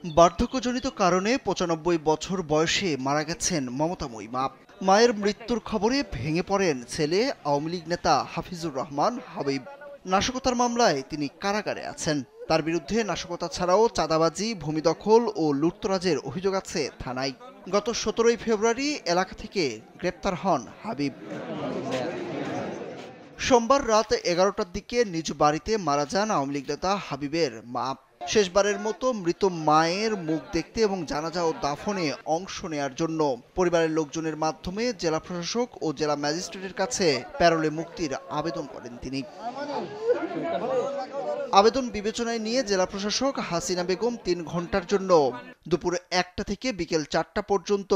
বার্ধক্যজনিত কারণে ৯৫ বছর বয়সে মারা গেছেন মমতাময়ী মা। মায়ের মৃত্যুর খবরে ভেঙে পড়েন ছেলে আওয়ামী লীগ নেতা হাফিজুর রহমান হাবিব। নাশকতার মামলায় তিনি কারাগারে আছেন। তার বিরুদ্ধে নাশকতা ছাড়াও চাঁদাবাজি, ভূমি দখল ও লুটতরাজের অভিযোগ আছে থানায়। গত ১৭ ফেব্রুয়ারি এলাকা থেকে গ্রেপ্তার হন হাবিব। সোমবার রাত ১১টার দিকে নিজ বাড়িতে মারা যান আওয়ামী লীগ নেতা হাবিবের মা। শেষবারের মতো মৃত মায়ের মুখ দেখতে এবং জানাজা ও দাফনে অংশ নেয়ার জন্য পরিবারের লোকজনের মাধ্যমে জেলা প্রশাসক ও জেলা ম্যাজিস্ট্রেটের কাছে প্যারোলে মুক্তির আবেদন করেন তিনি। আবেদন বিবেচনায় নিয়ে জেলা প্রশাসক হাসিনা বেগম ৩ ঘন্টার জন্য দুপুর ১টা থেকে বিকেল ৪টা পর্যন্ত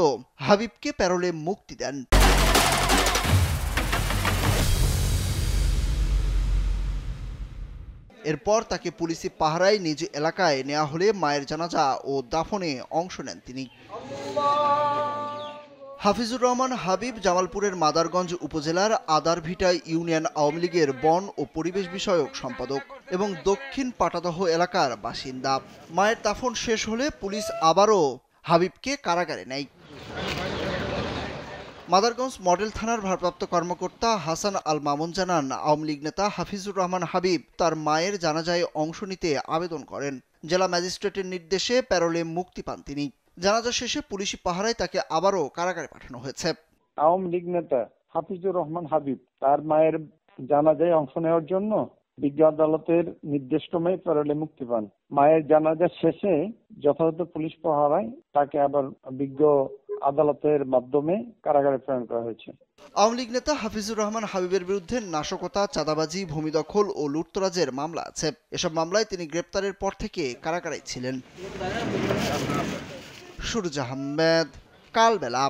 হাবিবকে প্যারোলে মুক্তি দেন। এরপর তাকে পুলিশি পাহারায় নিজ এলাকায় নেওয়া হলে মায়ের জানাজা ও দাফনে অংশ নেন তিনি। হাফিজুর রহমান হাবিব জামালপুরের মাদারগঞ্জ উপজেলার আদারভিটা ইউনিয়ন আওয়ামী লীগের বন ও পরিবেশ বিষয়ক সম্পাদক এবং দক্ষিণ পাটাদহ এলাকার বাসিন্দা। মায়ের দাফন শেষ হলে পুলিশ আবারও হাবিবকে কারাগারে নেয়। মাদারগঞ্জ মডেল থানার ভারপ্রাপ্ত কর্মকর্তা হাসান আল মামুন জানান, আওয়ামী লীগ নেতা হাফিজুর রহমান হাবিব তার মায়ের জানাজায় অংশ নিতে আবেদন করেন। জেলা ম্যাজিস্ট্রেটের নির্দেশে প্যারোলে মুক্তি পান তিনি। জানাজা শেষে পুলিশি পাহারায় তাকে আবারও কারাগারে পাঠানো হয়েছে। আওয়ামী লীগ নেতা হাফিজুর রহমান হাবিব তার মায়ের জানাজায় অংশ নেওয়ার জন্য বিজ্ঞ আদালতের নির্দেশক্রমে প্যারোলে মুক্তি পান। মায়ের জানাজা শেষে যথাযথ পুলিশ পাহারায় তাকে আবার বিজ্ঞ আদালতের মাধ্যমে কারাগারে প্রেরণ করা হয়েছে। আওয়ামী লীগ নেতা হাফিজুর রহমান হাবিবের বিরুদ্ধে নাশকতা, চাঁদাবাজি, ভূমি দখল ও লুটতরাজের মামলা আছে। এসব মামলায় তিনি গ্রেপ্তারের পর থেকে কারাগারে ছিলেন। সুরজ আহমেদ, কালবেলা।